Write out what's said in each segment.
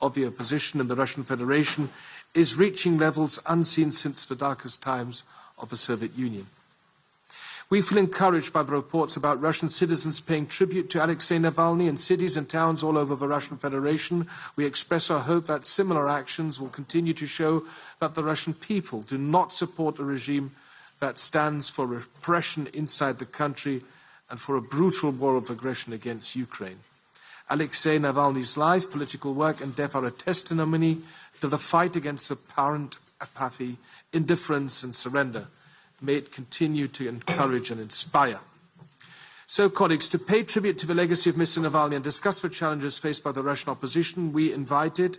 of the opposition in the Russian Federation is reaching levels unseen since the darkest times of the Soviet Union. We feel encouraged by the reports about Russian citizens paying tribute to Alexei Navalny in cities and towns all over the Russian Federation. We express our hope that similar actions will continue to show that the Russian people do not support a regime that stands for repression inside the country and for a brutal war of aggression against Ukraine. Alexei Navalny's life, political work and death are a testimony to the fight against apparent apathy, indifference and surrender. May it continue to encourage and inspire. So, colleagues, to pay tribute to the legacy of Mr. Navalny and discuss the challenges faced by the Russian opposition, we invited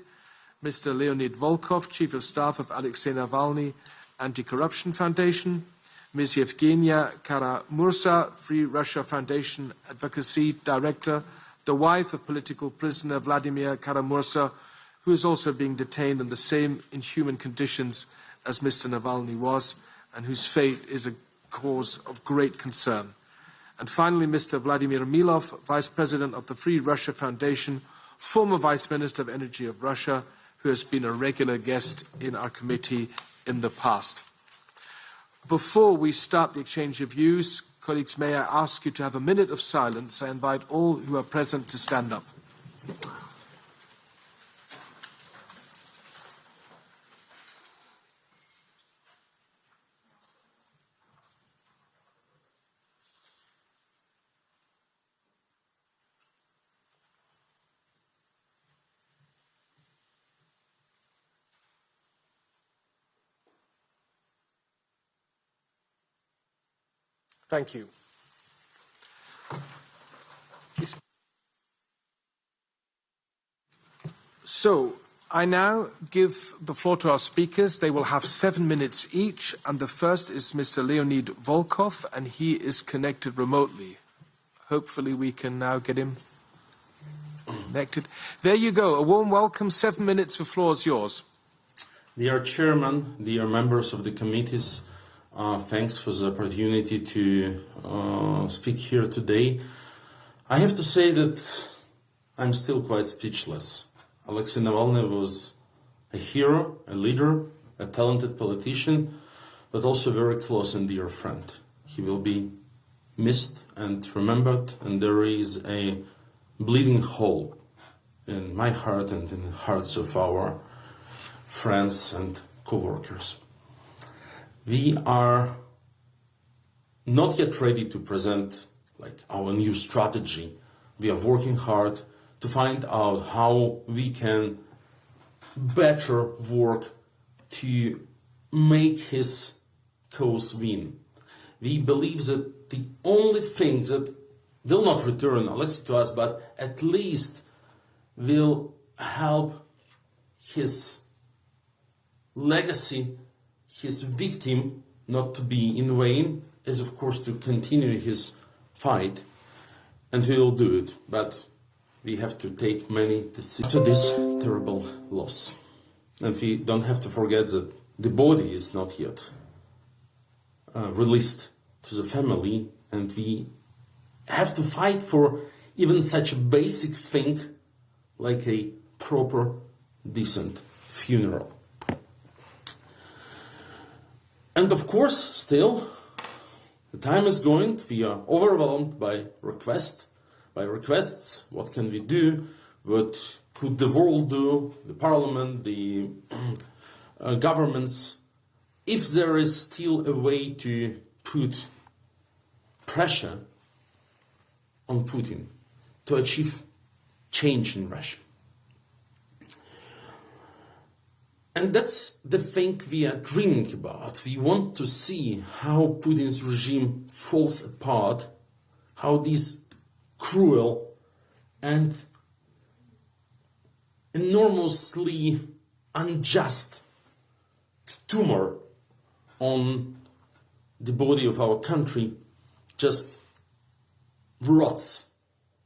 Mr. Leonid Volkov, Chief of Staff of Alexei Navalny Anti-Corruption Foundation, Ms. Yevgenia Kara-Murza, Free Russia Foundation Advocacy Director, the wife of political prisoner Vladimir Kara-Murza, who is also being detained in the same inhuman conditions as Mr. Navalny was, and whose fate is a cause of great concern. And finally, Mr. Vladimir Milov, Vice President of the Free Russia Foundation, former Vice Minister of Energy of Russia, who has been a regular guest in our committee in the past. Before we start the exchange of views, colleagues, may I ask you to have a minute of silence. I invite all who are present to stand up. Thank you. So, I now give the floor to our speakers. They will have 7 minutes each, and the first is Mr. Leonid Volkov, and he is connected remotely. Hopefully we can now get him connected. There you go. A warm welcome. 7 minutes. The floor is yours. Dear Chairman, dear members of the committees, thanks for the opportunity to speak here today. I have to say that I'm still quite speechless. Alexei Navalny was a hero, a leader, a talented politician, but also a very close and dear friend. He will be missed and remembered, and there is a bleeding hole in my heart and in the hearts of our friends and co-workers. We are not yet ready to present our new strategy. We are working hard to find out how we can better work to make his cause win. We believe that the only thing that will not return Alexei to us, but at least will help his legacy, his victim, not to be in vain, is of course to continue his fight, and we will do it, but we have to take many decisions to this terrible loss. And we don't have to forget that the body is not yet released to the family, and we have to fight for even such a basic thing like a proper, decent funeral. And of course, still, the time is going. We are overwhelmed by requests. What can we do? What could the world do? The parliament, the governments? If there is still a way to put pressure on Putin to achieve change in Russia. And that's the thing we are dreaming about. We want to see how Putin's regime falls apart, how this cruel and enormously unjust tumor on the body of our country just rots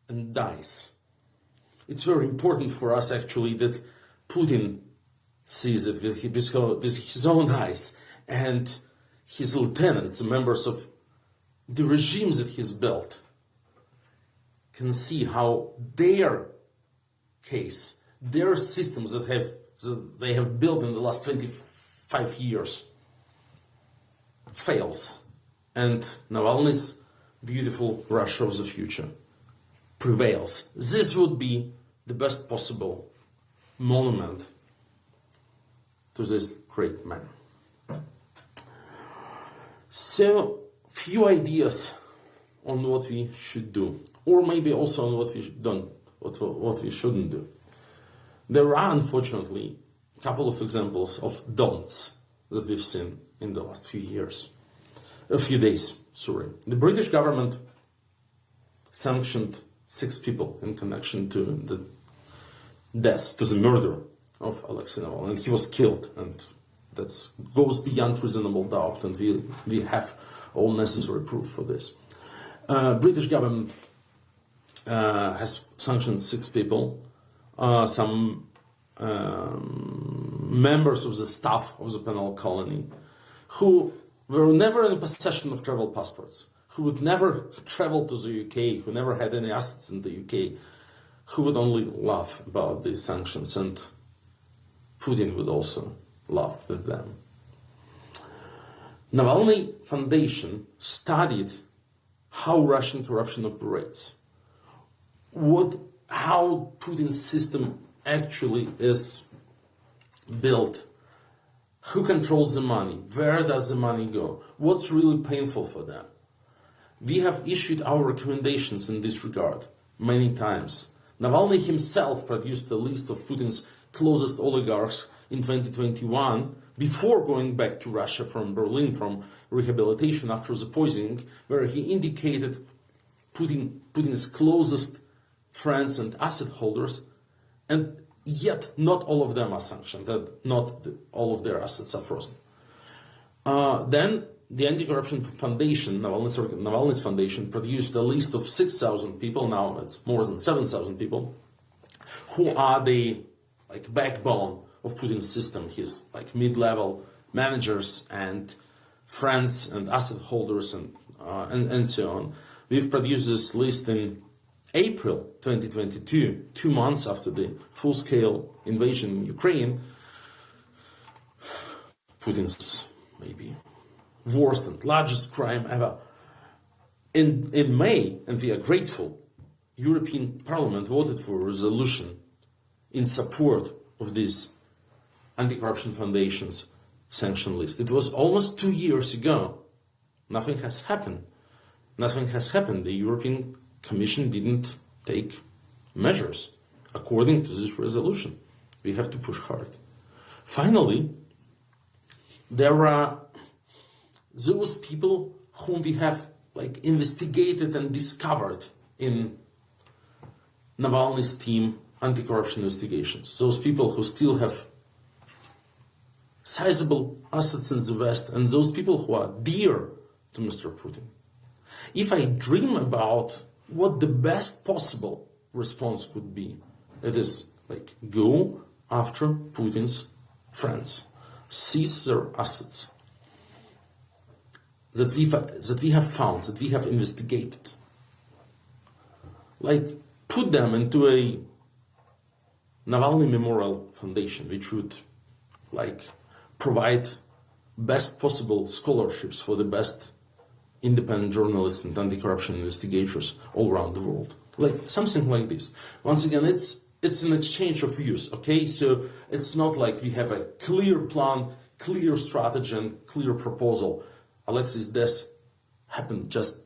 and dies. It's very important for us actually that Putin sees it with his own eyes, and his lieutenants, the members of the regimes that he's built, can see how their case, their systems that they have built in the last 25 years fails, and Navalny's beautiful Russia of the future prevails. This would be the best possible monument to this great man. So, few ideas on what we should do, or maybe also on what we don't, what we shouldn't do. There are, unfortunately, a couple of examples of don'ts that we've seen in the last few days. The British government sanctioned 6 people in connection to the death, to the murder of Alexei Navalny, and he was killed, and that goes beyond reasonable doubt, and we have all necessary proof for this. British government has sanctioned 6 people, some members of the staff of the penal colony, who were never in possession of travel passports, who would never travel to the UK, who never had any assets in the UK, who would only laugh about these sanctions, and Putin would also laugh with them. Navalny Foundation studied how Russian corruption operates, how Putin's system actually is built, who controls the money, where does the money go, what's really painful for them. We have issued our recommendations in this regard many times. Navalny himself produced a list of Putin's closest oligarchs in 2021, before going back to Russia from Berlin from rehabilitation after the poisoning, where he indicated Putin's closest friends and asset holders, and yet not all of them are sanctioned, that not all of their assets are frozen. Then the Anti-Corruption Foundation, Navalny's foundation, produced a list of 6,000 people, now it's more than 7,000 people, who are the backbone of Putin's system, his mid-level managers and friends and asset holders and so on. We've produced this list in April 2022, 2 months after the full-scale invasion in Ukraine, Putin's maybe worst and largest crime ever. In May, and we are grateful, European Parliament voted for a resolution in support of this Anti-Corruption Foundation's sanction list. It was almost 2 years ago. Nothing has happened. Nothing has happened. The European Commission didn't take measures according to this resolution. We have to push hard. Finally, there are those people whom we have investigated and discovered in Navalny's team anti-corruption investigations. Those people who still have sizable assets in the West, and those people who are dear to Mr. Putin. If I dream about what the best possible response could be, it is go after Putin's friends, seize their assets that we have found, that we have investigated, put them into a Navalny Memorial Foundation, which would provide best possible scholarships for the best independent journalists and anti-corruption investigators all around the world. Something like this. Once again, it's an exchange of views, okay? So it's not like we have a clear plan, clear strategy, and clear proposal. Alexei's death happened just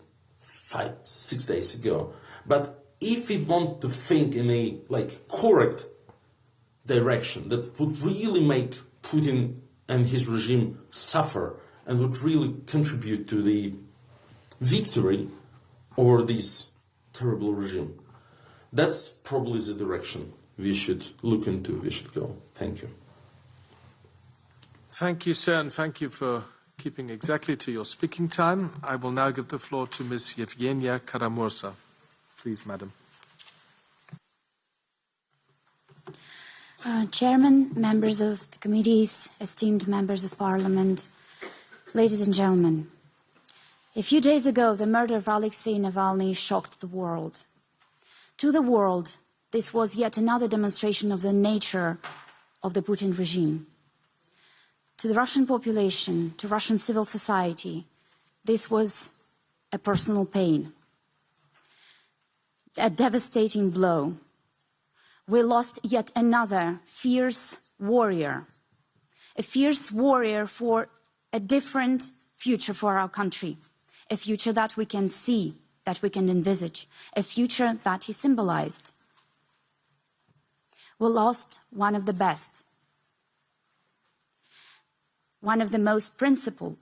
5-6 days ago. But if we want to think in a correct direction that would really make Putin and his regime suffer and would really contribute to the victory over this terrible regime, that's probably the direction we should look into, we should go. Thank you. Thank you, sir, and thank you for keeping exactly to your speaking time. I will now give the floor to Ms. Yevgenia Karamurza. Please, madam. Chairman, members of the committees, esteemed members of Parliament, ladies and gentlemen. A few days ago, the murder of Alexei Navalny shocked the world. To the world, This was yet another demonstration of the nature of the Putin regime. To the Russian population, to Russian civil society, this was a personal pain, a devastating blow. We lost yet another fierce warrior, a fierce warrior for a different future for our country, a future that we can see, that we can envisage, a future that he symbolized. We lost one of the best, one of the most principled,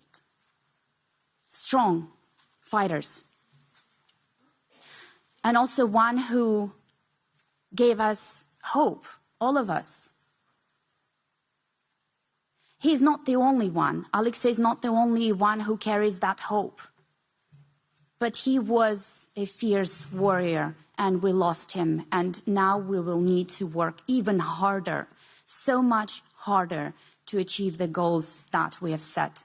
strong fighters, and also one who gave us hope, all of us. He's not the only one. Alexei is not the only one who carries that hope. But he was a fierce warrior, and we lost him. And now we will need to work even harder, so much harder, to achieve the goals that we have set.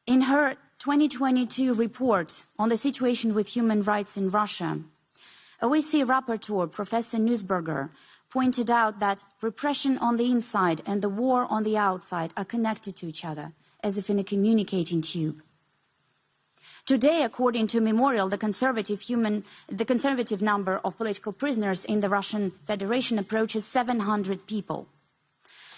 In her 2022 report on the situation with human rights in Russia, OSCE rapporteur Professor Nussberger pointed out that repression on the inside and the war on the outside are connected to each other, as if in a communicating tube. Today, according to Memorial, the conservative number of political prisoners in the Russian Federation approaches 700 people.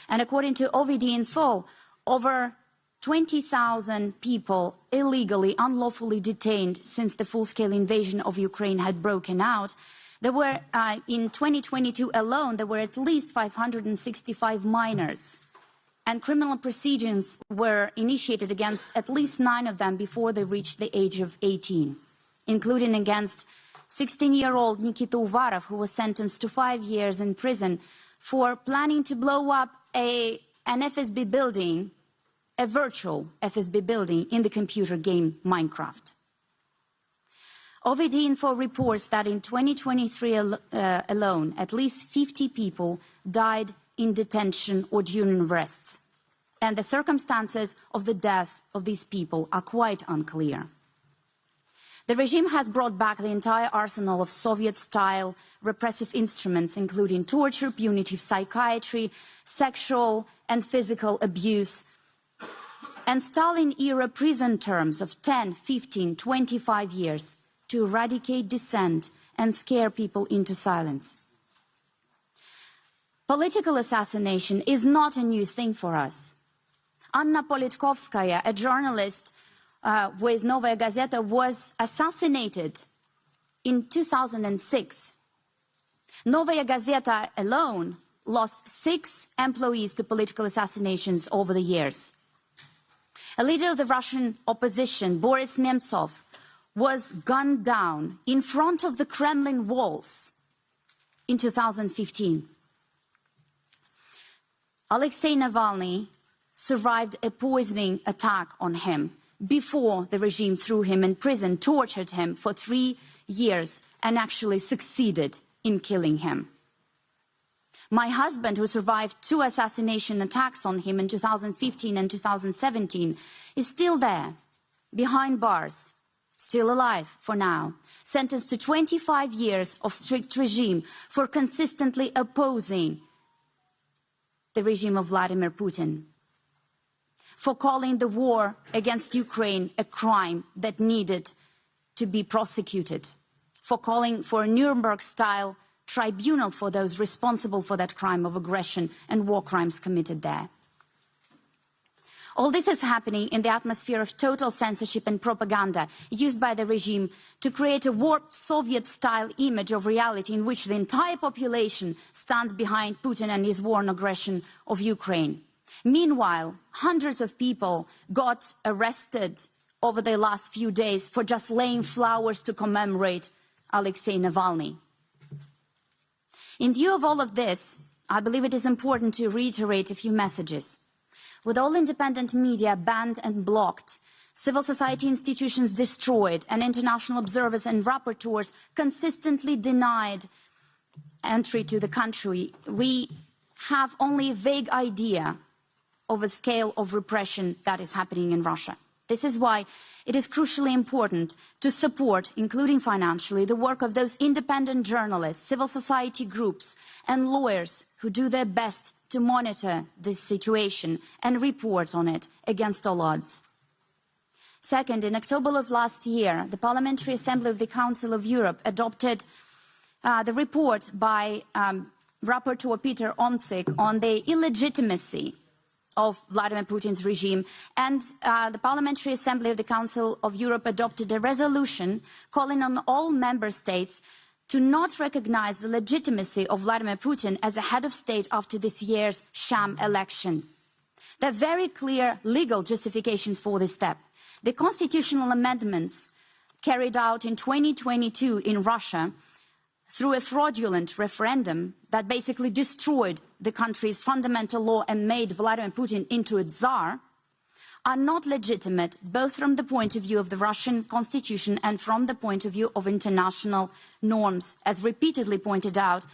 And according to OVD Info, over 20,000 people illegally, unlawfully detained since the full-scale invasion of Ukraine had broken out. There were, in 2022 alone, there were at least 565 minors. And criminal proceedings were initiated against at least 9 of them before they reached the age of 18, including against 16-year-old Nikita Uvarov, who was sentenced to 5 years in prison for planning to blow up an FSB building, a virtual FSB building in the computer game Minecraft. OVD Info reports that in 2023 alone, at least 50 people died in detention or during arrests. And the circumstances of the death of these people are quite unclear. The regime has brought back the entire arsenal of Soviet-style repressive instruments, including torture, punitive psychiatry, sexual and physical abuse, and Stalin-era prison terms of 10, 15, 25 years to eradicate dissent and scare people into silence. Political assassination is not a new thing for us. Anna Politkovskaya, a journalist with Novaya Gazeta, was assassinated in 2006. Novaya Gazeta alone lost 6 employees to political assassinations over the years. A leader of the Russian opposition, Boris Nemtsov, was gunned down in front of the Kremlin walls in 2015. Alexei Navalny survived a poisoning attack on him before the regime threw him in prison, tortured him for 3 years, and actually succeeded in killing him. My husband, who survived 2 assassination attacks on him in 2015 and 2017, is still there, behind bars, still alive for now, sentenced to 25 years of strict regime for consistently opposing the regime of Vladimir Putin, for calling the war against Ukraine a crime that needed to be prosecuted, for calling for a Nuremberg-style tribunal for those responsible for that crime of aggression and war crimes committed there. All this is happening in the atmosphere of total censorship and propaganda used by the regime to create a warped Soviet-style image of reality in which the entire population stands behind Putin and his war and aggression of Ukraine. Meanwhile, hundreds of people got arrested over the last few days for just laying flowers to commemorate Alexei Navalny. In view of all of this, I believe it is important to reiterate a few messages. With all independent media banned and blocked, civil society institutions destroyed, and international observers and rapporteurs consistently denied entry to the country, we have only a vague idea of the scale of repression that is happening in Russia. This is why it is crucially important to support, including financially, the work of those independent journalists, civil society groups, and lawyers who do their best to monitor this situation and report on it against all odds. Second, in October of last year, the Parliamentary Assembly of the Council of Europe adopted the report by Rapporteur Peter Onzik on the illegitimacy of Vladimir Putin's regime, and the Parliamentary Assembly of the Council of Europe adopted a resolution calling on all member states to not recognize the legitimacy of Vladimir Putin as a head of state after this year's sham election. There are very clear legal justifications for this step. The constitutional amendments carried out in 2022 in Russia through a fraudulent referendum that basically destroyed the country's fundamental law and made Vladimir Putin into a czar, are not legitimate, both from the point of view of the Russian constitution and from the point of view of international norms, as repeatedly pointed out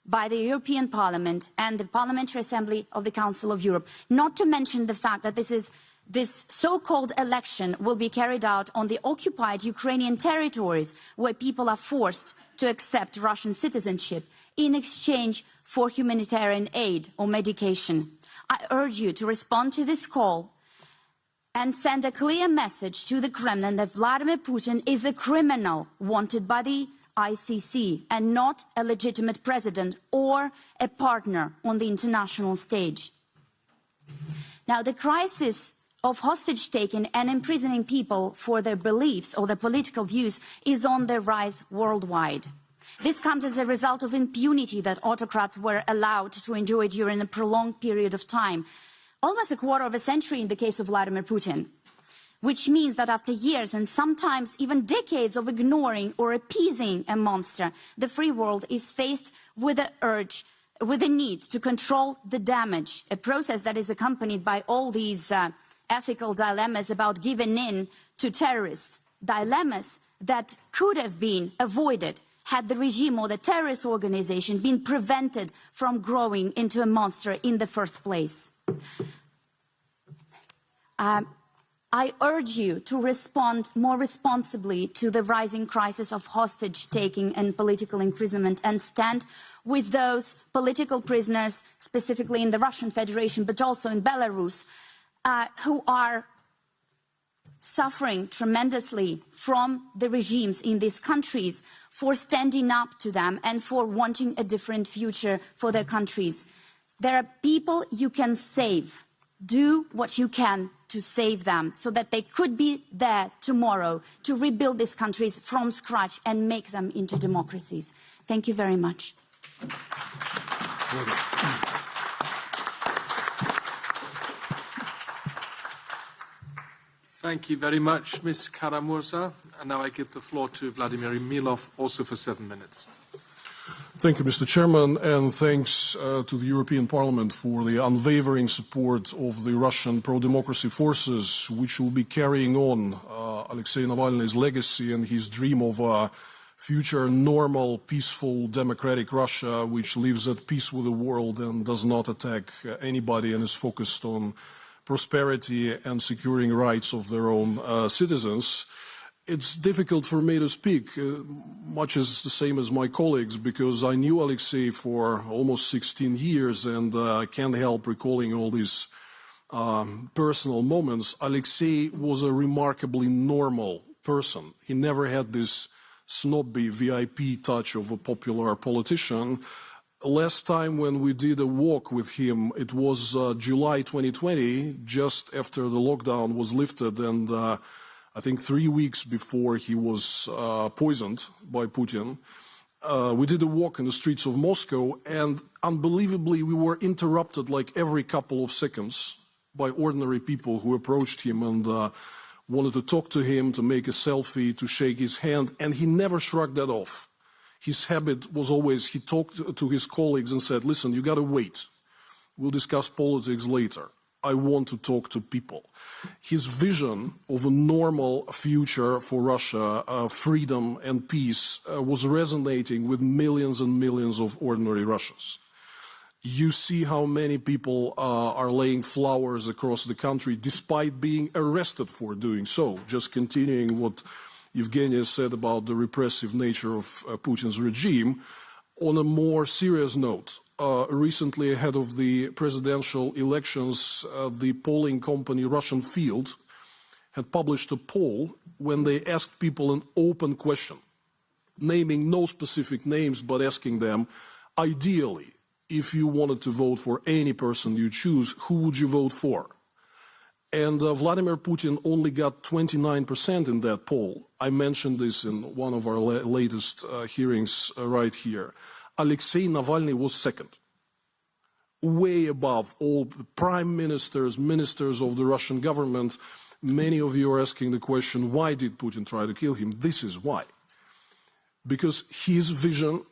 by the European Parliament and the Parliamentary Assembly of the Council of Europe. Not to mention the fact that this so-called election will be carried out on the occupied Ukrainian territories, where people are forced to accept Russian citizenship in exchange for humanitarian aid or medication. I urge you to respond to this call and send a clear message to the Kremlin that Vladimir Putin is a criminal wanted by the ICC and not a legitimate president or a partner on the international stage. Now, the crisis of hostage-taking and imprisoning people for their beliefs or their political views is on the rise worldwide. This comes as a result of impunity that autocrats were allowed to enjoy during a prolonged period of time, almost a quarter of a century in the case of Vladimir Putin, which means that after years and sometimes even decades of ignoring or appeasing a monster, the free world is faced with the need to control the damage, a process that is accompanied by all these ethical dilemmas about giving in to terrorists, dilemmas that could have been avoided had the regime or the terrorist organization been prevented from growing into a monster in the first place. I urge you to respond more responsibly to the rising crisis of hostage-taking and political imprisonment and stand with those political prisoners, specifically in the Russian Federation, but also in Belarus, who are suffering tremendously from the regimes in these countries, for standing up to them and for wanting a different future for their countries. There are people you can save. Do what you can to save them so that they could be there tomorrow to rebuild these countries from scratch and make them into democracies. Thank you very much. Thank you very much, Ms. Karamurza. And now I give the floor to Vladimir Milov, also for 7 minutes. Thank you, Mr. Chairman, and thanks to the European Parliament for the unwavering support of the Russian pro-democracy forces, which will be carrying on Alexei Navalny's legacy and his dream of a future normal, peaceful, democratic Russia, which lives at peace with the world and does not attack anybody and is focused on prosperity and securing rights of their own citizens. It's difficult for me to speak, much as the same as my colleagues, because I knew Alexei for almost 16 years and I can't help recalling all these personal moments. Alexei was a remarkably normal person. He never had this snobby VIP touch of a popular politician. Last time when we did a walk with him, it was July 2020, just after the lockdown was lifted, and I think 3 weeks before he was poisoned by Putin. We did a walk in the streets of Moscow, and unbelievably we were interrupted like every couple of seconds by ordinary people who approached him and wanted to talk to him, to make a selfie, to shake his hand, and he never shrugged that off. His habit was always, he talked to his colleagues and said, listen, you gotta wait. We'll discuss politics later. I want to talk to people. His vision of a normal future for Russia, freedom and peace, was resonating with millions and millions of ordinary Russians. You see how many people are laying flowers across the country despite being arrested for doing so. Just continuing what Evgenia said about the repressive nature of Putin's regime. On a more serious note, recently ahead of the presidential elections, the polling company Russian Field had published a poll when they asked people an open question, naming no specific names, but asking them, ideally, if you wanted to vote for any person you choose, who would you vote for? And Vladimir Putin only got 29% in that poll. I mentioned this in one of our latest hearings right here. Alexei Navalny was second, way above all the prime ministers, ministers of the Russian government. Many of you are asking the question, why did Putin try to kill him? This is why. Because his vision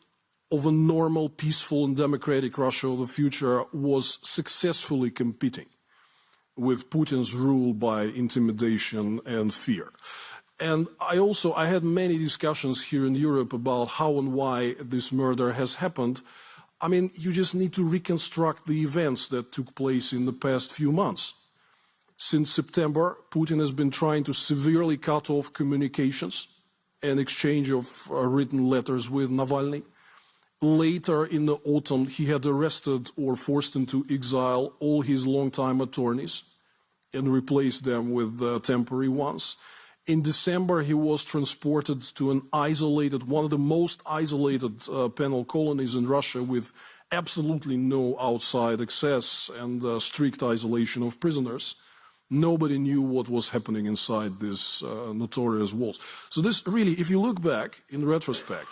of a normal, peaceful and democratic Russia of the future was successfully competing with Putin's rule by intimidation and fear. And I had many discussions here in Europe about how and why this murder has happened. I mean, you just need to reconstruct the events that took place in the past few months. Since September, Putin has been trying to severely cut off communications and exchange of written letters with Navalny. Later in the autumn, he had arrested or forced into exile all his longtime attorneys and replaced them with temporary ones. In December, he was transported to an isolated, one of the most isolated penal colonies in Russia with absolutely no outside access and strict isolation of prisoners. Nobody knew what was happening inside these notorious walls. So this really, if you look back in retrospect,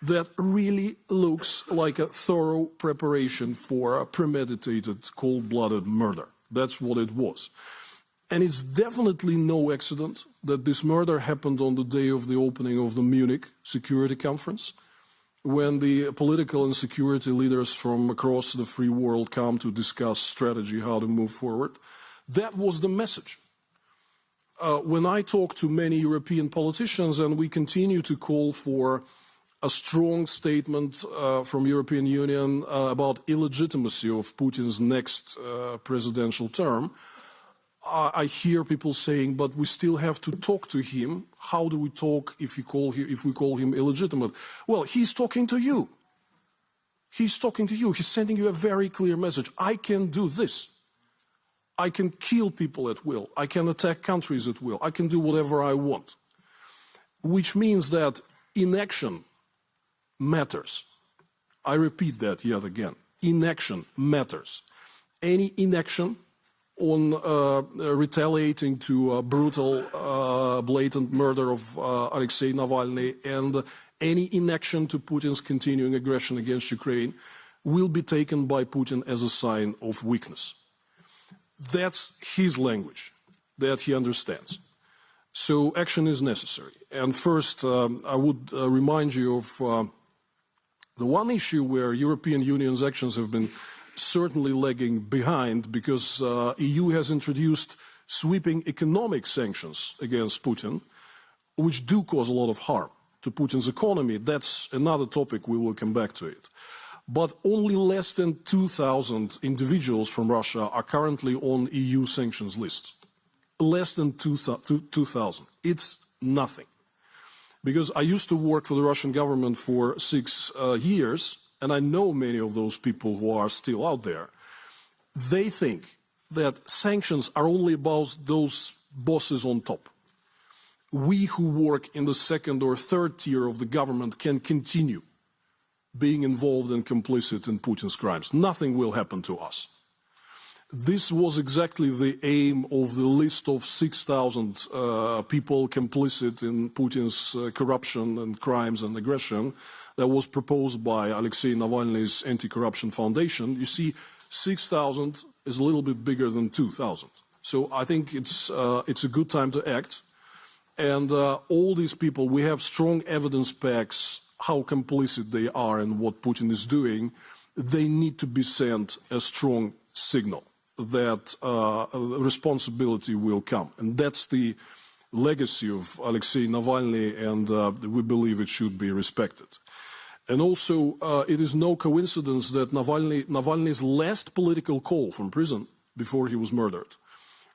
that really looks like a thorough preparation for a premeditated, cold-blooded murder. That's what it was. And it's definitely no accident that this murder happened on the day of the opening of the Munich Security Conference, when the political and security leaders from across the free world come to discuss strategy, how to move forward. That was the message. When I talk to many European politicians, and we continue to call for a strong statement from European Union about illegitimacy of Putin's next presidential term, I hear people saying, but we still have to talk to him. How do we talk if we call him illegitimate? Well, he's talking to you. He's talking to you. He's sending you a very clear message. I can do this. I can kill people at will. I can attack countries at will. I can do whatever I want. Which means that inaction matters. I repeat that yet again. Inaction matters. Any inaction on retaliating to a brutal, blatant murder of Alexei Navalny and any inaction to Putin's continuing aggression against Ukraine will be taken by Putin as a sign of weakness. That's his language that he understands. So action is necessary. And first, I would remind you of the one issue where European Union's actions have been certainly lagging behind, because EU has introduced sweeping economic sanctions against Putin, which do cause a lot of harm to Putin's economy. That's another topic, we will come back to it. But only less than 2,000 individuals from Russia are currently on EU sanctions lists. Less than 2,000. It's nothing. Because I used to work for the Russian government for 6 years, and I know many of those people who are still out there. They think that sanctions are only about those bosses on top. We who work in the second or third tier of the government can continue being involved and complicit in Putin's crimes. Nothing will happen to us. This was exactly the aim of the list of 6,000 people complicit in Putin's corruption and crimes and aggression that was proposed by Alexei Navalny's Anti-Corruption Foundation. You see, 6,000 is a little bit bigger than 2,000. So I think it's a good time to act. And all these people, we have strong evidence packs how complicit they are in what Putin is doing. They need to be sent a strong signal that responsibility will come. And that's the legacy of Alexei Navalny, and we believe it should be respected. And also, it is no coincidence that Navalny's last political call from prison before he was murdered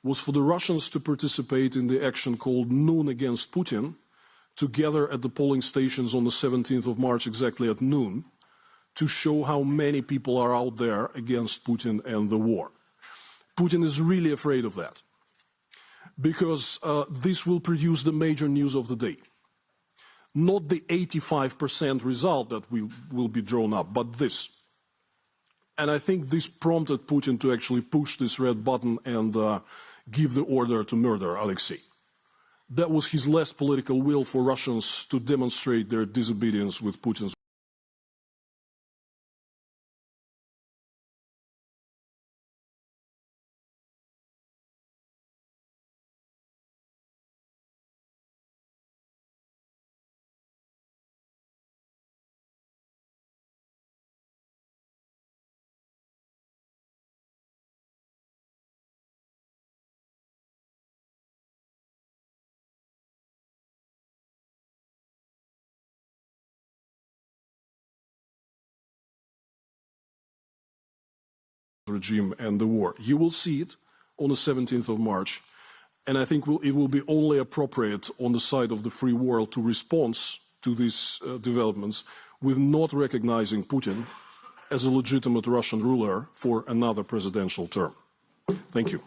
was for the Russians to participate in the action called Noon Against Putin, together at the polling stations on the 17th of March, exactly at noon, to show how many people are out there against Putin and the war. Putin is really afraid of that, because this will produce the major news of the day. Not the 85% result that will be drawn up, but this. And I think this prompted Putin to actually push this red button and give the order to murder Alexei. That was his last political will for Russians to demonstrate their disobedience with Putin's regime and the war. You will see it on the 17th of March, and I think it will be only appropriate on the side of the free world to respond to these developments with not recognizing Putin as a legitimate Russian ruler for another presidential term. Thank you.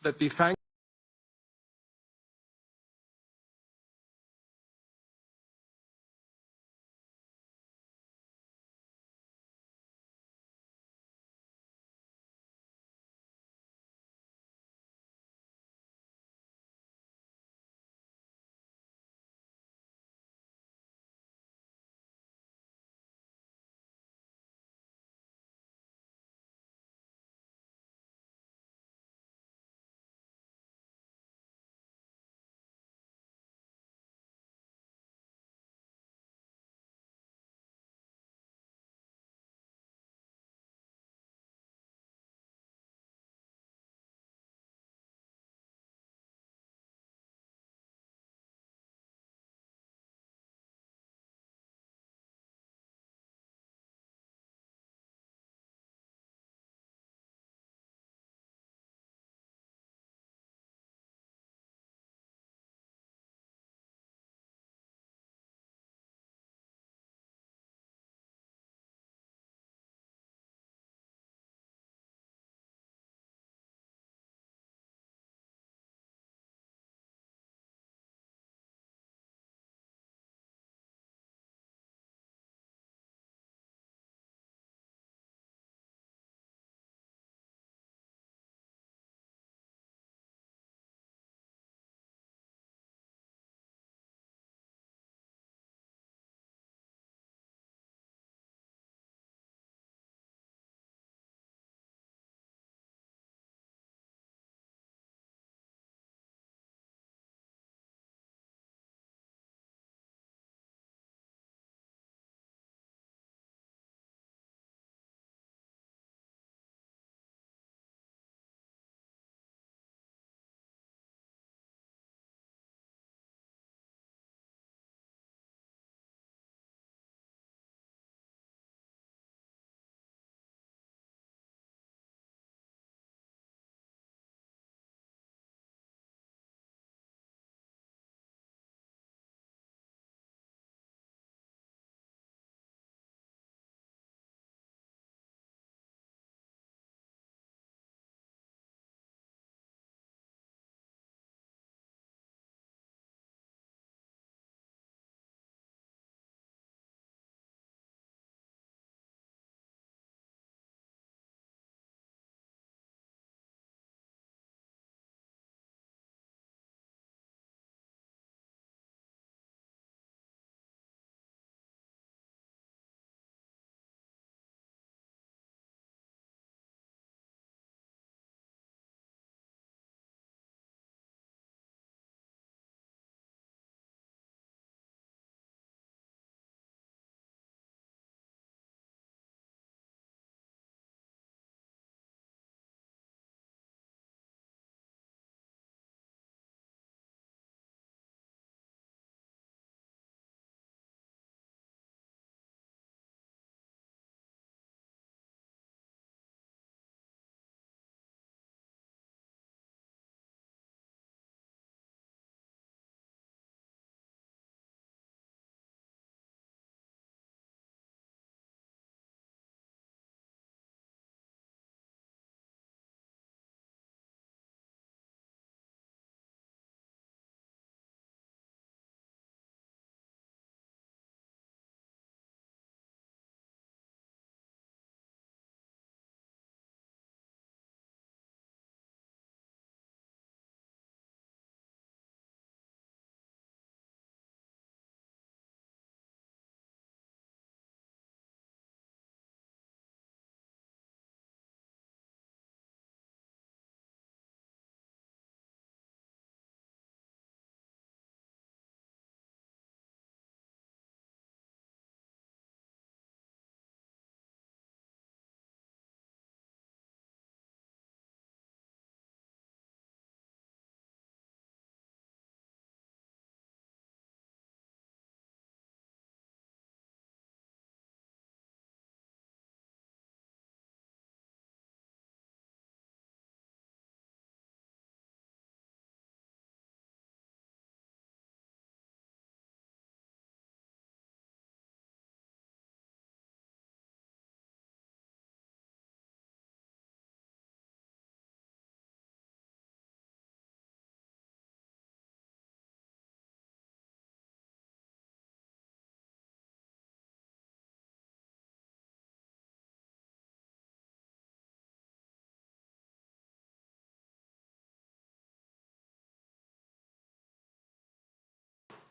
Let me thank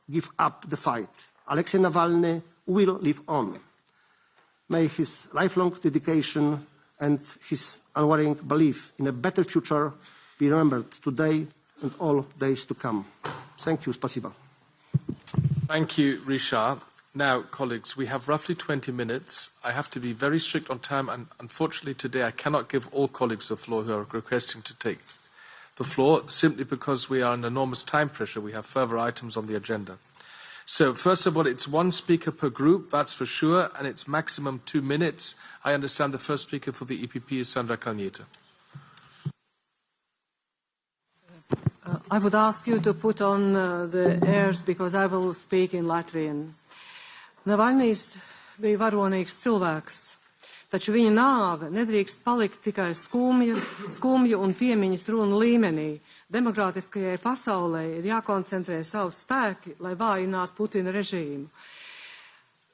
give up the fight. Alexei Navalny will live on. May his lifelong dedication and his unwavering belief in a better future be remembered today and all days to come. Thank you. Spasiba. Thank you, Richard. Now, colleagues, we have roughly 20 minutes. I have to be very strict on time, and unfortunately today I cannot give all colleagues the floor who are requesting to take the floor, simply because we are under enormous time pressure. We have further items on the agenda. So, first of all, it's one speaker per group, that's for sure, and it's maximum 2 minutes. I understand the first speaker for the EPP is Sandra Kalniete. I would ask you to put on the airs because I will speak in Latvian. Navalnijs bija varonīgs cilvēks, taču viņa nāve nedrīkst palikt tikai skumju un piemiņas runu līmenī. Demokrātiskajai pasaulē ir jākoncentrē savu spēki, lai vājinātu Putina režīmu.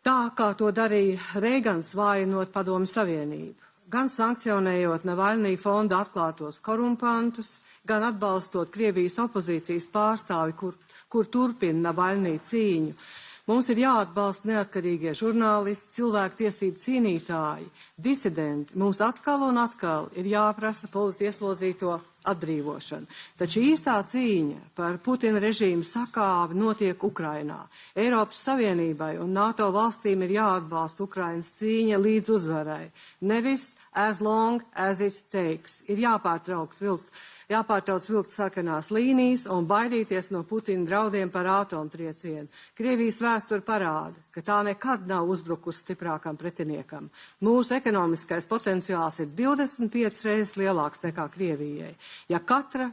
Tā kā to darīja Reigans vājinot Padomju Savienību. Gan sankcionējot Navalnī fonda atklātos korumpantus, gan atbalstot Krievijas opozīcijas pārstāvi, kur turpina Navalnī cīņu. Mums ir jāatbalsta neatkarīgie žurnālisti, cilvēktiesību cīnītāji, disidenti. Mums atkal un atkal ir jāprasa politieslodzīto atbrīvošana. Taču īstā cīņa par Putina režīmu sakāvi notiek Ukrainā. Eiropas Savienībai un NATO valstīm ir jāatbalsta Ukrainas cīņa līdz uzvarai. Nevis as long as it takes. Ir jāpārtrauc vilkt sarkanās līnijas un baidīties no Putina draudiem par atomtriecienu. Krievijas vēsture parāda, ka tā nekad nav uzbrukusi stiprākam pretiniekam. Mūsu ekonomiskais potenciāls ir 25 reizes lielāks nekā Krievijai. Ja katra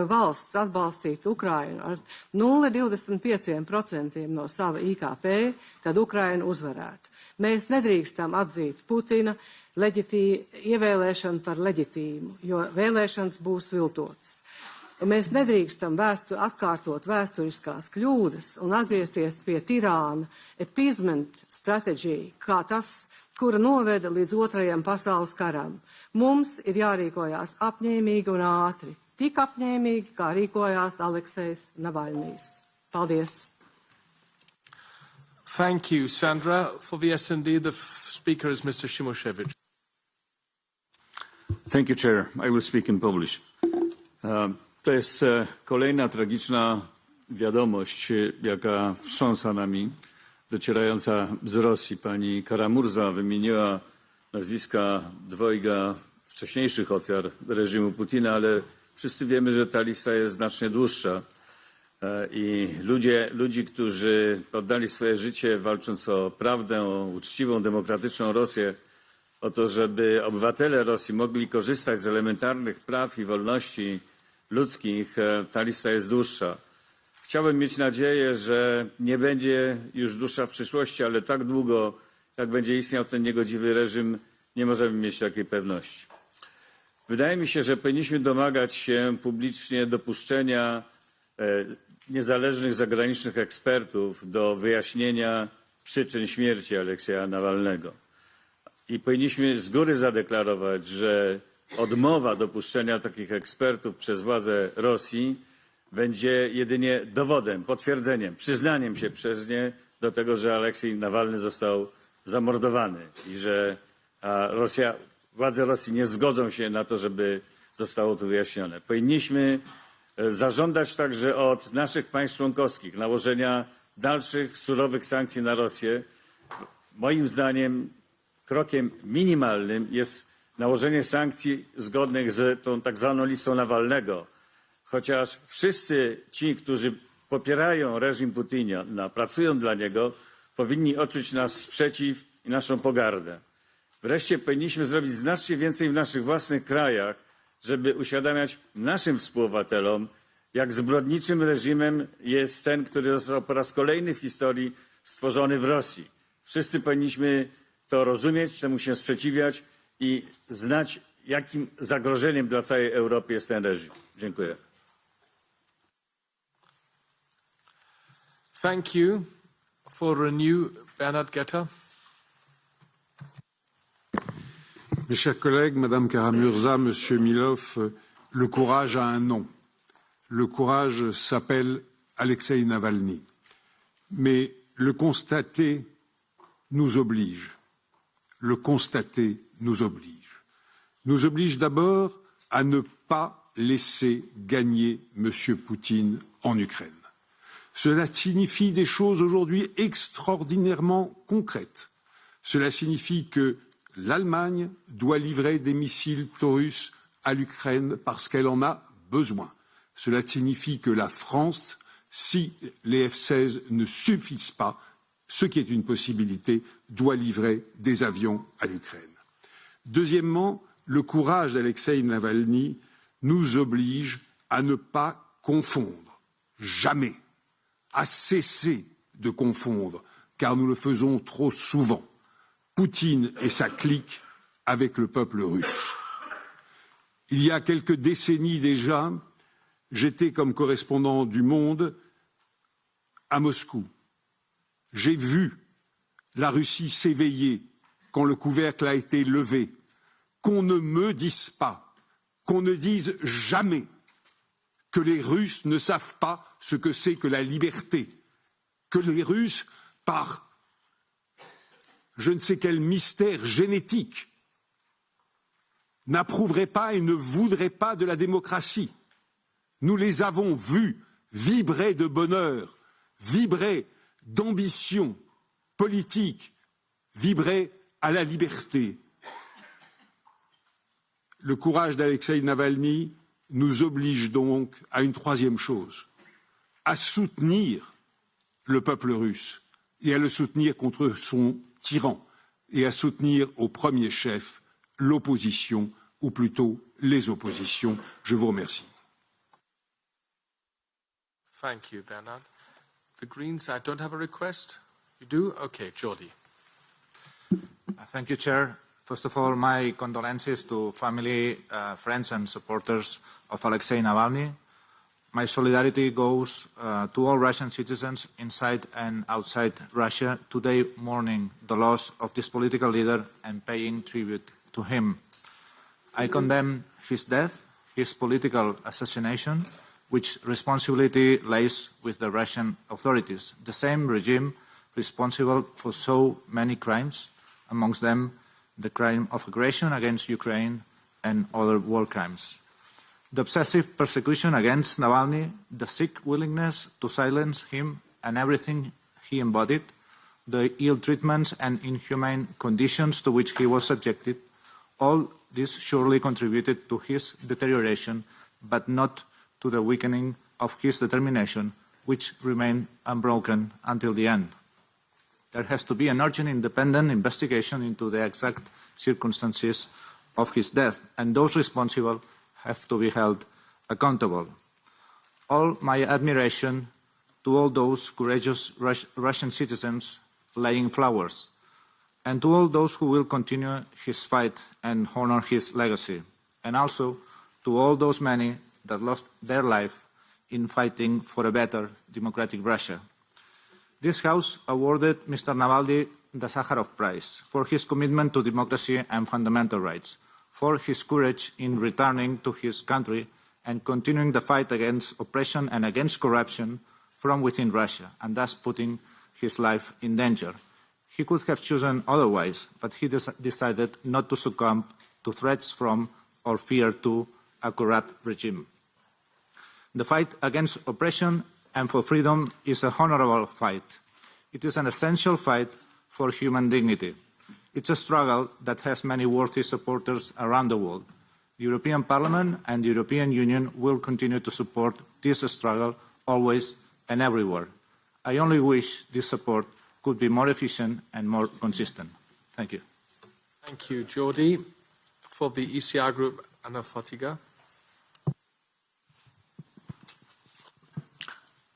valsts atbalstītu Ukrainu ar 0,25% no sava IKP, tad Ukraina uzvarētu. Mēs nedrīkstam atzīt Putina ievēlēšanu par leģitīmu, jo vēlēšanas būs viltotas. Mēs nedrīkstam atkārtot vēsturiskās kļūdas un atgriezties pie tirāna appeasement stratēģija, kā tas, kura noveda līdz Otrajam pasaules karam. Mums ir jārīkojās apņēmīgi un ātri, tik apņēmīgi, kā rīkojās Aleksejs Navalnijs. Paldies! Thank you, Sandra. For the S&D, the speaker is Mr. Shimoshevich. Thank you, Chair. I will speak in Polish. To jest kolejna tragiczna wiadomość, jaka wstrząsa nami, docierająca z Rosji. Pani Karamurza wymieniła nazwiska dwojga wcześniejszych ofiar reżimu Putina, ale wszyscy wiemy, że ta lista jest znacznie dłuższa. I ludzi, którzy oddali swoje życie walcząc o prawdę, o uczciwą, demokratyczną Rosję, o to, żeby obywatele Rosji mogli korzystać z elementarnych praw i wolności ludzkich, ta lista jest dłuższa. Chciałbym mieć nadzieję, że nie będzie już dłuższa w przyszłości, ale tak długo, jak będzie istniał ten niegodziwy reżim, nie możemy mieć takiej pewności. Wydaje mi się, że powinniśmy domagać się publicznie dopuszczenia niezależnych zagranicznych ekspertów do wyjaśnienia przyczyn śmierci Aleksieja Nawalnego. I powinniśmy z góry zadeklarować, że odmowa dopuszczenia takich ekspertów przez władze Rosji będzie jedynie dowodem, potwierdzeniem, przyznaniem się przez nie do tego, że Aleksiej Nawalny został zamordowany i że władze Rosji nie zgodzą się na to, żeby zostało to wyjaśnione. Powinniśmy zażądać także od naszych państw członkowskich nałożenia dalszych surowych sankcji na Rosję. Moim zdaniem krokiem minimalnym jest nałożenie sankcji zgodnych z tą tak zwaną listą Nawalnego, chociaż wszyscy ci, którzy popierają reżim Putina, pracują dla niego, powinni odczuć nasz sprzeciw i naszą pogardę. Wreszcie powinniśmy zrobić znacznie więcej w naszych własnych krajach, żeby uświadamiać naszym współobywatelom, jak zbrodniczym reżimem jest ten, który został po raz kolejny w historii stworzony w Rosji. Wszyscy powinniśmy to rozumieć, temu się sprzeciwiać i znać, jakim zagrożeniem dla całej Europy jest ten reżim. Dziękuję. Thank you. For Renew, Bernhard Getter. Mes chers collègues, Madame Karamurza, Monsieur Milov, le courage a un nom. Le courage s'appelle Alexei Navalny. mais le constater nous oblige. Le constater nous oblige. Nous oblige d'abord à ne pas laisser gagner M. Poutine en Ukraine. Cela signifie des choses aujourd'hui extraordinairement concrètes. Cela signifie que l'Allemagne doit livrer des missiles Taurus à l'Ukraine parce qu'elle en a besoin. Cela signifie que la France, si les F-16 ne suffisent pas, ce qui est une possibilité, doit livrer des avions à l'Ukraine. Deuxièmement, le courage d'Alexeï Navalny nous oblige à ne pas confondre, jamais, à cesser de confondre, car nous le faisons trop souvent, Poutine et sa clique avec le peuple russe. Il y a quelques décennies déjà, j'étais comme correspondant du Monde à Moscou. J'ai vu la Russie s'éveiller quand le couvercle a été levé. Qu'on ne me dise pas, qu'on ne dise jamais que les Russes ne savent pas ce que c'est que la liberté, que les Russes, par je ne sais quel mystère génétique, n'approuveraient pas et ne voudraient pas de la démocratie. Nous les avons vus vibrer de bonheur, vibrer d'ambition politique, vibrer à la liberté. Le courage d'Alexeï Navalny nous oblige donc à une troisième chose, à soutenir le peuple russe et à le soutenir contre son tyran et à soutenir au premier chef l'opposition, ou plutôt les oppositions. Je vous remercie. Thank you, Bernard. The Greens, I don't have a request. You do? Okay, Jordi. Thank you, Chair. First of all, my condolences to family, friends and supporters of Alexei Navalny. My solidarity goes to all Russian citizens inside and outside Russia today mourning the loss of this political leader and paying tribute to him. I condemn his death, his political assassination, which responsibility lies with the Russian authorities, the same regime responsible for so many crimes, amongst them the crime of aggression against Ukraine and other war crimes. The obsessive persecution against Navalny, the sick willingness to silence him and everything he embodied, the ill treatments and inhumane conditions to which he was subjected, all this surely contributed to his deterioration, but not to the weakening of his determination, which remained unbroken until the end. There has to be an urgent independent investigation into the exact circumstances of his death, and those responsible have to be held accountable. All my admiration to all those courageous Russian citizens laying flowers, and to all those who will continue his fight and honor his legacy, and also to all those many that lost their life in fighting for a better democratic Russia. This House awarded Mr. Navalny the Sakharov Prize for his commitment to democracy and fundamental rights, for his courage in returning to his country and continuing the fight against oppression and against corruption from within Russia, and thus putting his life in danger. He could have chosen otherwise, but he decided not to succumb to threats from or fear to a corrupt regime. The fight against oppression and for freedom is a honorable fight. It is an essential fight for human dignity. It's a struggle that has many worthy supporters around the world. The European Parliament and the European Union will continue to support this struggle always and everywhere. I only wish this support could be more efficient and more consistent. Thank you. Thank you, Jordi. For the ECR group, Anna Fotiga.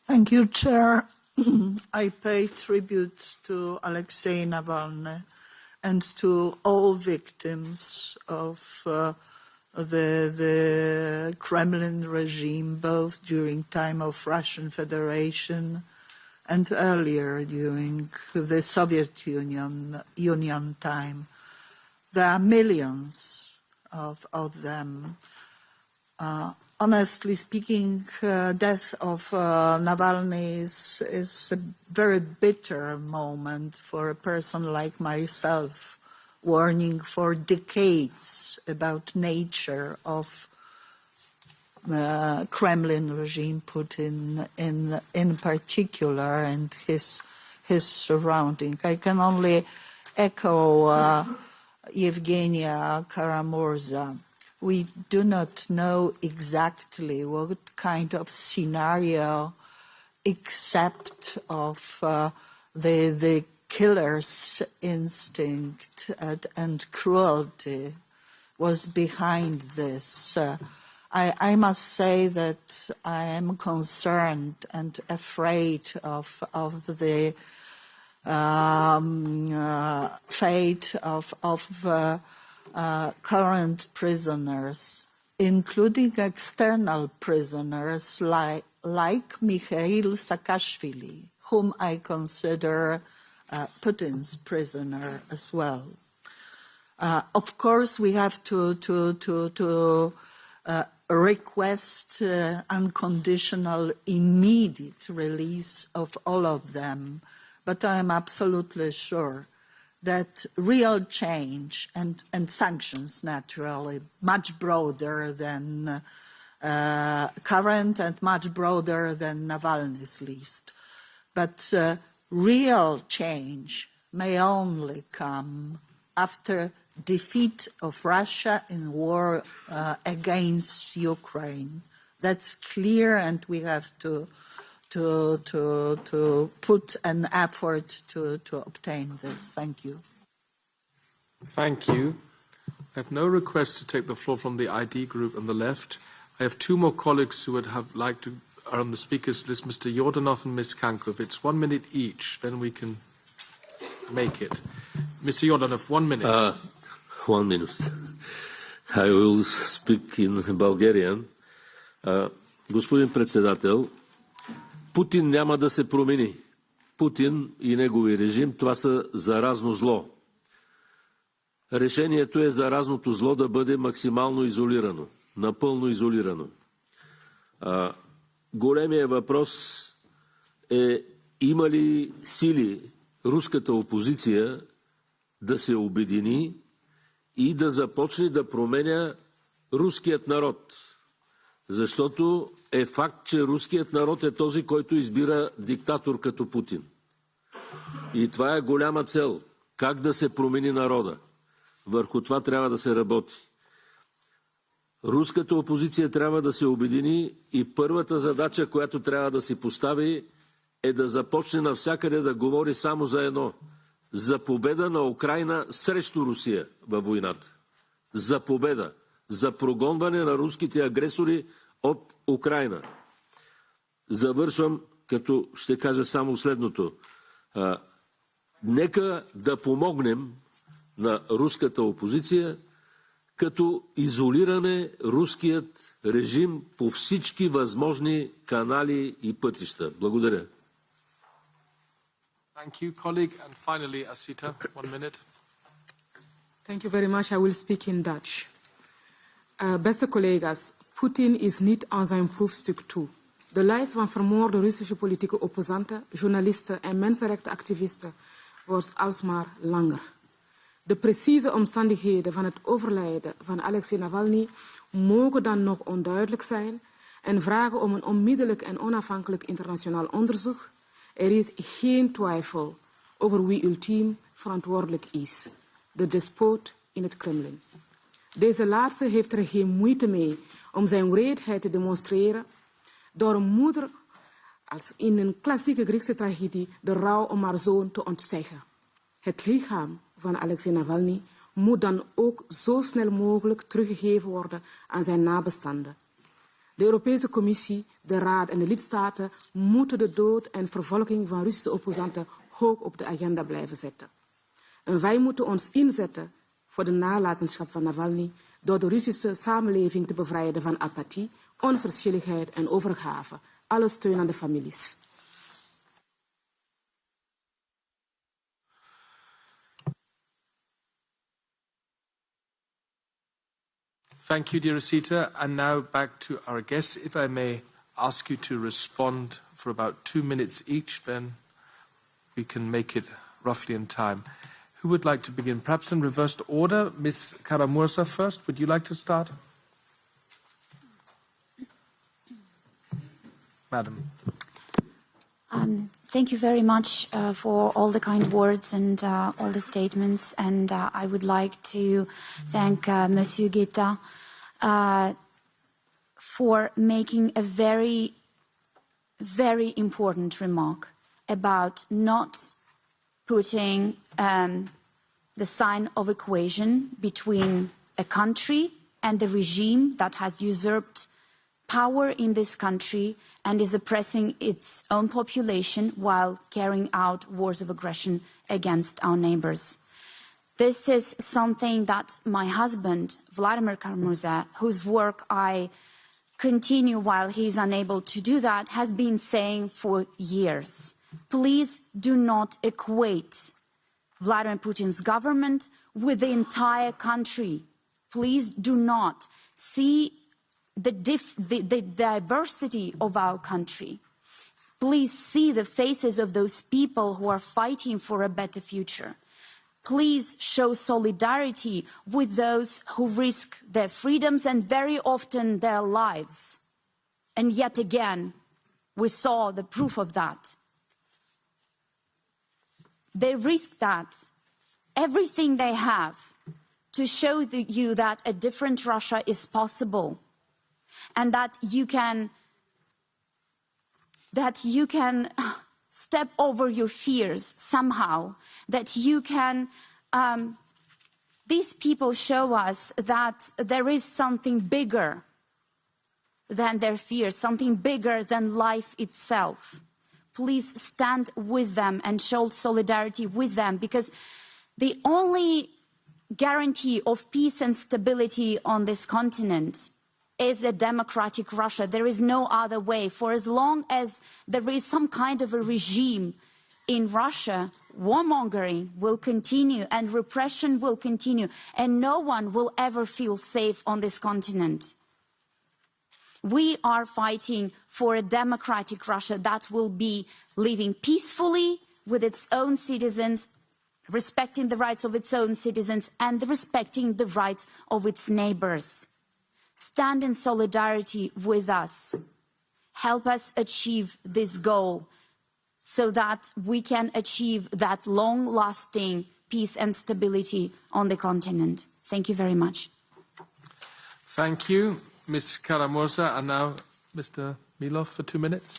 Thank you, Chair. I pay tribute to Alexei Navalny and to all victims of the Kremlin regime, both during time of Russian Federation and earlier during the Soviet Union time. There are millions of them. honestly speaking, death of Navalny is a very bitter moment for a person like myself, warning for decades about nature of Kremlin regime, Putin in particular, and his surrounding. I can only echo Yevgenia Karamurza. We do not know exactly what kind of scenario, except of the killer's instinct and cruelty, was behind this. I must say that I am concerned and afraid of the fate of current prisoners, including external prisoners like Mikhail Saakashvili, whom I consider Putin's prisoner as well. Of course, we have to request unconditional, immediate release of all of them, but I am absolutely sure that real change and sanctions, naturally, much broader than current and much broader than Navalny's list. But real change may only come after defeat of Russia in war against Ukraine. That's clear, and we have to put an effort to obtain this. Thank you. Thank you. I have no request to take the floor from the ID group on the left. I have two more colleagues who would have liked to are on the speakers list, Mr. Jordanov and Ms. Kanko. If it's 1 minute each, then we can make it. Mr. Jordanov, 1 minute. 1 minute. I will speak in Bulgarian. Господин председател, Путин няма да се промени. Путин и негови режим, това са заразно зло. Решението е заразното зло да бъде максимално изолирано, напълно изолирано. Големия въпрос е има ли сили руската опозиция да се обедини и да започне да променя руският народ. Защото е факт, че руският народ е този, който избира диктатор като Путин. И това е голяма цел. Как да се промени народа? Върху това трябва да се работи. Руската опозиция трябва да се обедини и първата задача, която трябва да си постави, е да започне навсякъде да говори само за едно. За победа на Украйна срещу Русия във войната. За победа. За прогонване на руските агресори от Украйна. Завършвам, като ще кажа само следното. Нека да помогнем на руската опозиция, като изолираме руският режим по всички възможни канали и пътища. Благодаря. Thank you, colleague. And finally, Asita, 1 minute. Thank you very much. I will speak in Dutch. Beste collega's, Poetin is niet aan zijn proefstuk toe. De lijst van vermoorde Russische politieke opposanten, journalisten en mensenrechtenactivisten wordt alsmaar langer. De precieze omstandigheden van het overlijden van Alexei Navalny mogen dan nog onduidelijk zijn en vragen om een onmiddellijk en onafhankelijk internationaal onderzoek. Er is geen twijfel over wie ultiem verantwoordelijk is: de despoot in het Kremlin. Deze laatste heeft er geen moeite mee om zijn wreedheid te demonstreren door een moeder, als in een klassieke Griekse tragedie, de rouw om haar zoon te ontzeggen. Het lichaam van Alexei Navalny moet dan ook zo snel mogelijk teruggegeven worden aan zijn nabestaanden. De Europese Commissie, de Raad en de lidstaten moeten de dood en vervolging van Russische opposanten hoog op de agenda blijven zetten. En wij moeten ons inzetten voor de nalatenschap van Navalny door de Russische samenleving te bevrijden van apathie, onverschilligheid en overgave. Alle steun aan de families. Thank you, dear Rosita. And now back to our guests. If I may ask you to respond for about 2 minutes each, then we can make it roughly in time. Who would like to begin? Perhaps in reversed order. Ms. Karamurza first. Would you like to start? Madam. Thank you very much for all the kind words and all the statements. And I would like to thank Monsieur Guetta for making a very, very important remark about not putting the sign of equation between a country and the regime that has usurped power in this country and is oppressing its own population while carrying out wars of aggression against our neighbors. This is something that my husband, Vladimir Karamurza, whose work I continue while he's unable to do that, has been saying for years. Please do not equate Vladimir Putin's government with the entire country. Please do not. See the diversity of our country. Please see the faces of those people who are fighting for a better future. Please show solidarity with those who risk their freedoms and very often their lives. And yet again, we saw the proof of that. They risk that, everything they have, to show you that a different Russia is possible. And that you can step over your fears somehow, that you can, these people show us that there is something bigger than their fears, something bigger than life itself. Please stand with them and show solidarity with them, because the only guarantee of peace and stability on this continent is a democratic Russia. There is no other way. For as long as there is some kind of a regime in Russia, warmongering will continue and repression will continue, and no one will ever feel safe on this continent. We are fighting for a democratic Russia that will be living peacefully with its own citizens, respecting the rights of its own citizens and respecting the rights of its neighbors. Stand in solidarity with us. Help us achieve this goal so that we can achieve that long-lasting peace and stability on the continent. Thank you very much. Thank you, Ms. Karamurza. And now, Mr. Milov, for 2 minutes.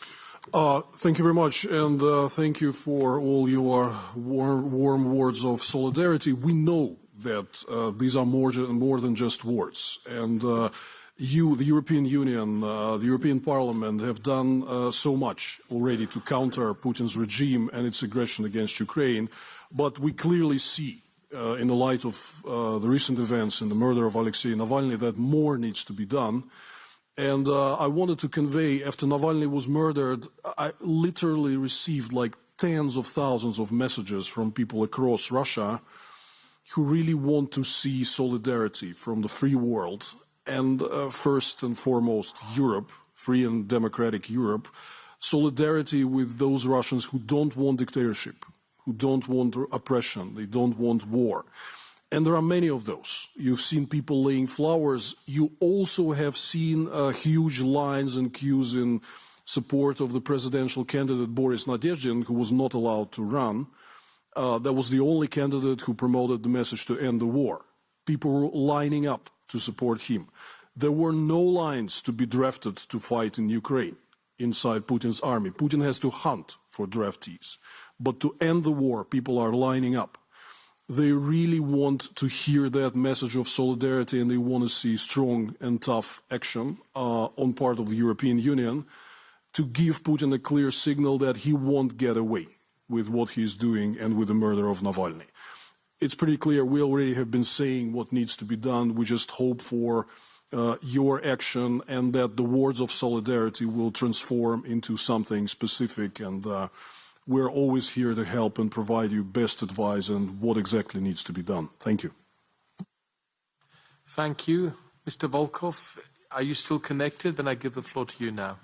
Thank you very much, and thank you for all your warm words of solidarity. We know that these are more than just words, and you, the European Union, the European Parliament have done so much already to counter Putin's regime and its aggression against Ukraine, but we clearly see, in the light of the recent events and the murder of Alexei Navalny, that more needs to be done. And I wanted to convey, after Navalny was murdered, I literally received like tens of thousands of messages from people across Russia who really want to see solidarity from the free world and first and foremost Europe, free and democratic Europe, solidarity with those Russians who don't want dictatorship, who don't want oppression, they don't want war. And there are many of those. You've seen people laying flowers. You also have seen huge lines and queues in support of the presidential candidate Boris Nadezhdin, who was not allowed to run. That was the only candidate who promoted the message to end the war. People were lining up to support him. There were no lines to be drafted to fight in Ukraine inside Putin's army. Putin has to hunt for draftees. But to end the war, people are lining up. They really want to hear that message of solidarity, and they want to see strong and tough action on part of the European Union to give Putin a clear signal that he won't get away with what he's doing and with the murder of Navalny. It's pretty clear. We already have been saying what needs to be done. We just hope for your action and that the words of solidarity will transform into something specific, and we're always here to help and provide you best advice on what exactly needs to be done. Thank you. Thank you, Mr. Volkov, are you still connected? Then I give the floor to you now.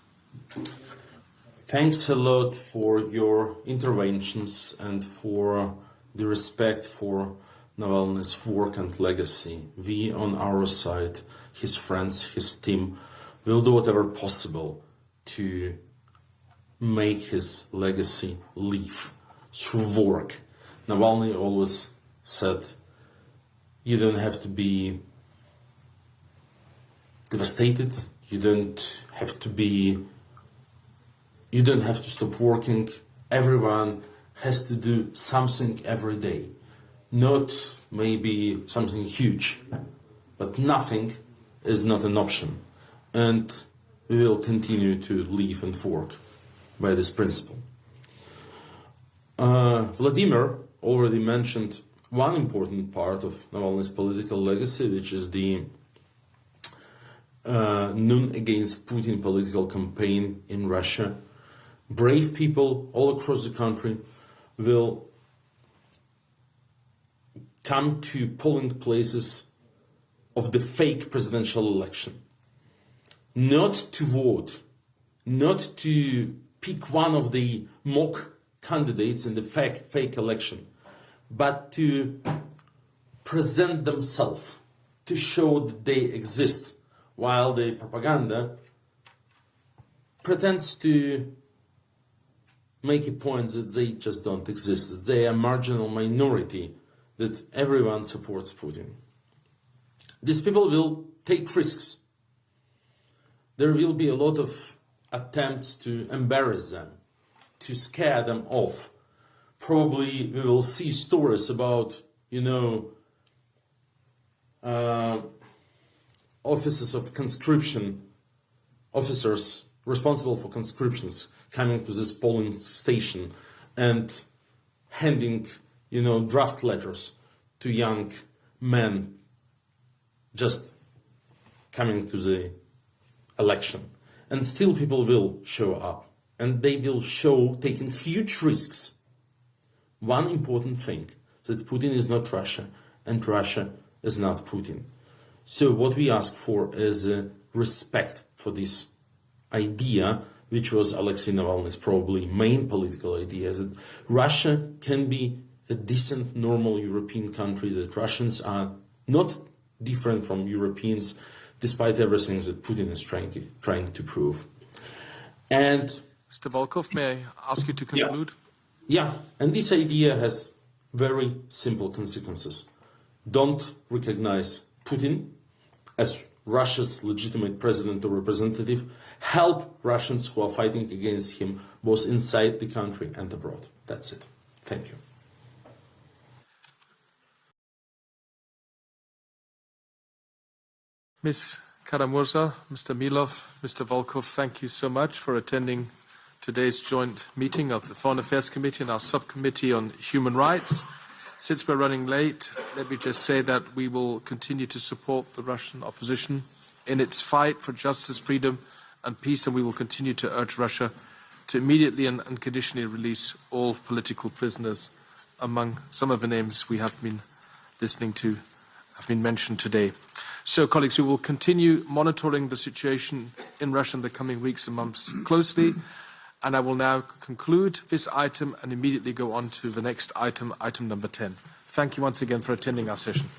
Thanks a lot for your interventions and for the respect for Navalny's work and legacy. We, on our side, his friends, his team, will do whatever possible to make his legacy live through work. Navalny always said, you don't have to be devastated, you don't have to stop working. Everyone has to do something every day. Not maybe something huge, but nothing is not an option. And we will continue to live and work by this principle. Vladimir already mentioned one important part of Navalny's political legacy, which is the None Against Putin political campaign in Russia. Brave people all across the country will come to polling places of the fake presidential election. Not to vote, not to pick one of the mock candidates in the fake election, but to present themselves, to show that they exist, while the propaganda pretends to make a point that they just don't exist, that they are a marginal minority, that everyone supports Putin. These people will take risks. There will be a lot of attempts to embarrass them, to scare them off. Probably we will see stories about, officers of conscription, officers responsible for conscriptions coming to this polling station and handing, draft letters to young men just coming to the election. And still people will show up, and they will show taking huge risks. One important thing, that Putin is not Russia and Russia is not Putin. So what we ask for is respect for this idea, which was Alexei Navalny's probably main political idea, that Russia can be a decent, normal European country, that Russians are not different from Europeans, despite everything that Putin is trying to prove. And Mr. Volkov, may I ask you to conclude? Yeah, and this idea has very simple consequences. Don't recognize Putin as Russia's legitimate president or representative. Help Russians who are fighting against him, both inside the country and abroad. That's it. Thank you. Ms. Karamurza, Mr. Milov, Mr. Volkov, thank you so much for attending today's joint meeting of the Foreign Affairs Committee and our Subcommittee on Human Rights. Since we're running late, let me just say that we will continue to support the Russian opposition in its fight for justice, freedom and peace, and we will continue to urge Russia to immediately and unconditionally release all political prisoners. Among some of the names we have been listening to have been mentioned today. So, colleagues, we will continue monitoring the situation in Russia in the coming weeks and months closely. And I will now conclude this item and immediately go on to the next item, item number 10. Thank you once again for attending our session.